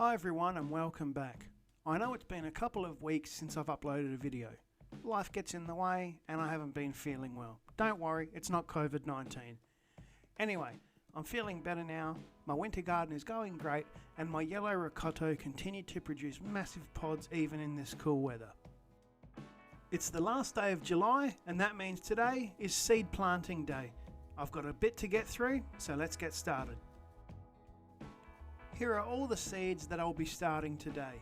Hi everyone and welcome back. I know it's been a couple of weeks since I've uploaded a video. Life gets in the way and I haven't been feeling well. Don't worry, it's not COVID-19. Anyway, I'm feeling better now, my winter garden is going great and my yellow ricotta continued to produce massive pods even in this cool weather. It's the last day of July and that means today is seed planting day. I've got a bit to get through, so let's get started. Here are all the seeds that I'll be starting today.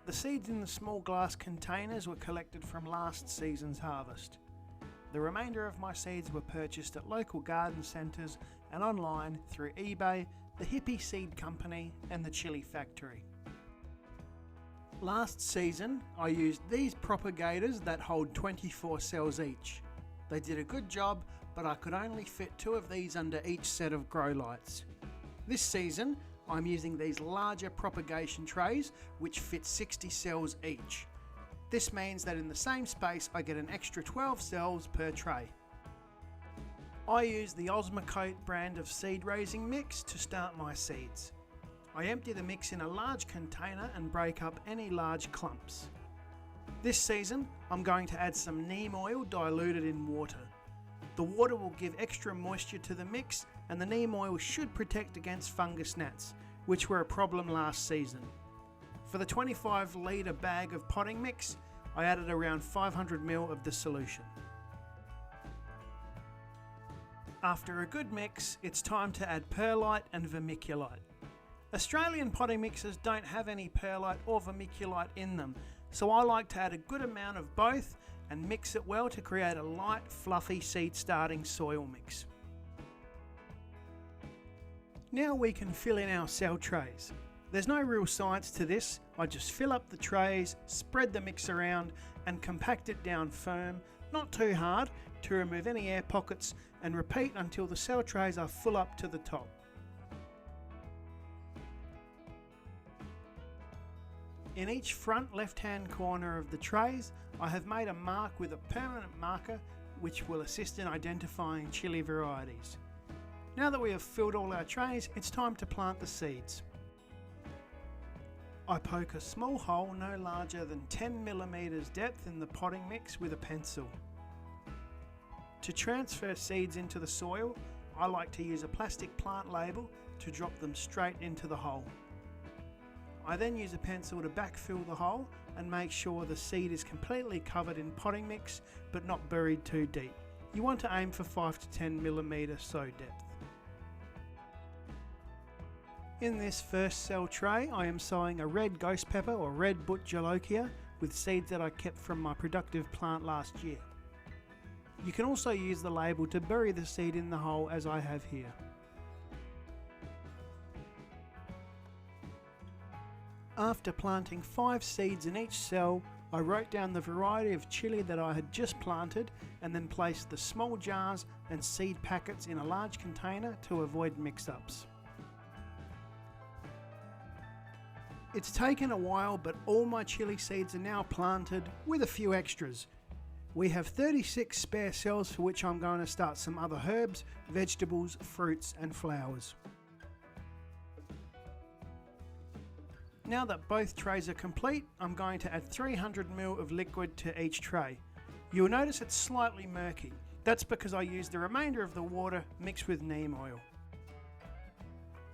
The seeds in the small glass containers were collected from last season's harvest. The remainder of my seeds were purchased at local garden centres and online through eBay, the Hippie Seed Company and the Chilli Factory. Last season I used these propagators that hold 24 cells each. They did a good job, but I could only fit 2 of these under each set of grow lights. This season I'm using these larger propagation trays which fit 60 cells each. This means that in the same space I get an extra 12 cells per tray. I use the Osmocote brand of seed raising mix to start my seeds. I empty the mix in a large container and break up any large clumps. This season I'm going to add some neem oil diluted in water. The water will give extra moisture to the mix and the neem oil should protect against fungus gnats, which were a problem last season. For the 25 litre bag of potting mix, I added around 500 ml of the solution. After a good mix, it's time to add perlite and vermiculite. Australian potting mixes don't have any perlite or vermiculite in them, so I like to add a good amount of both and mix it well to create a light, fluffy seed starting soil mix. Now we can fill in our cell trays. There's no real science to this, I just fill up the trays, spread the mix around and compact it down firm, not too hard, to remove any air pockets and repeat until the cell trays are full up to the top. In each front left-hand corner of the trays, I have made a mark with a permanent marker which will assist in identifying chili varieties. Now that we have filled all our trays, it's time to plant the seeds. I poke a small hole no larger than 10mm depth in the potting mix with a pencil. To transfer seeds into the soil, I like to use a plastic plant label to drop them straight into the hole. I then use a pencil to backfill the hole and make sure the seed is completely covered in potting mix but not buried too deep. You want to aim for 5 to 10mm sow depth. In this first cell tray I am sowing a red ghost pepper or red butt jolokia with seeds that I kept from my productive plant last year. You can also use the label to bury the seed in the hole as I have here. After planting 5 seeds in each cell, I wrote down the variety of chili that I had just planted and then placed the small jars and seed packets in a large container to avoid mix-ups. It's taken a while, but all my chili seeds are now planted with a few extras. We have 36 spare cells for which I'm going to start some other herbs, vegetables, fruits and flowers. Now that both trays are complete, I'm going to add 300 ml of liquid to each tray. You'll notice it's slightly murky. That's because I used the remainder of the water mixed with neem oil.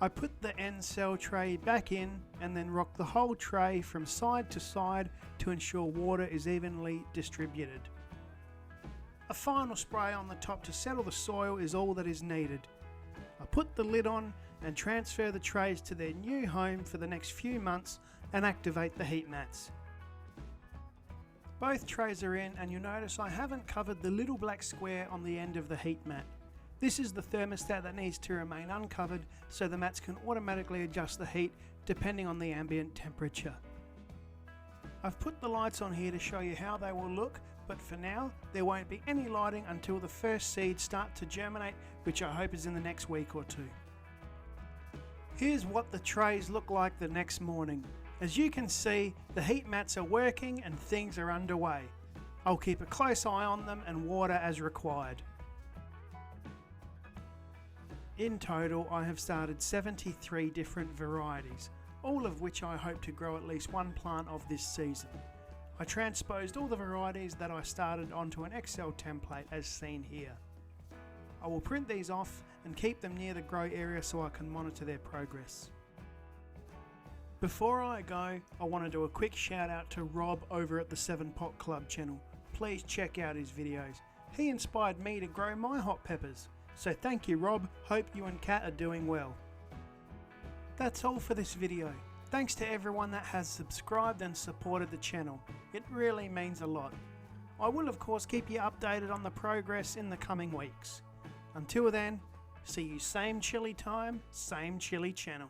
I put the end cell tray back in and then rock the whole tray from side to side to ensure water is evenly distributed. A final spray on the top to settle the soil is all that is needed. I put the lid on and transfer the trays to their new home for the next few months and activate the heat mats. Both trays are in and you'll notice I haven't covered the little black square on the end of the heat mat. This is the thermostat that needs to remain uncovered so the mats can automatically adjust the heat depending on the ambient temperature. I've put the lights on here to show you how they will look, but for now there won't be any lighting until the first seeds start to germinate, which I hope is in the next week or 2. Here's what the trays look like the next morning. As you can see, the heat mats are working and things are underway. I'll keep a close eye on them and water as required. In total, I have started 73 different varieties. all of which I hope to grow at least one plant of this season. I transposed all the varieties that I started onto an Excel template as seen here. I will print these off and keep them near the grow area so I can monitor their progress. Before I go, I want to do a quick shout out to Rob over at the 7 Pot Club channel. Please check out his videos. He inspired me to grow my hot peppers. So thank you Rob, hope you and Kat are doing well. That's all for this video. Thanks to everyone that has subscribed and supported the channel. It really means a lot. I will of course keep you updated on the progress in the coming weeks. Until then, see you same chilli time, same chilli channel.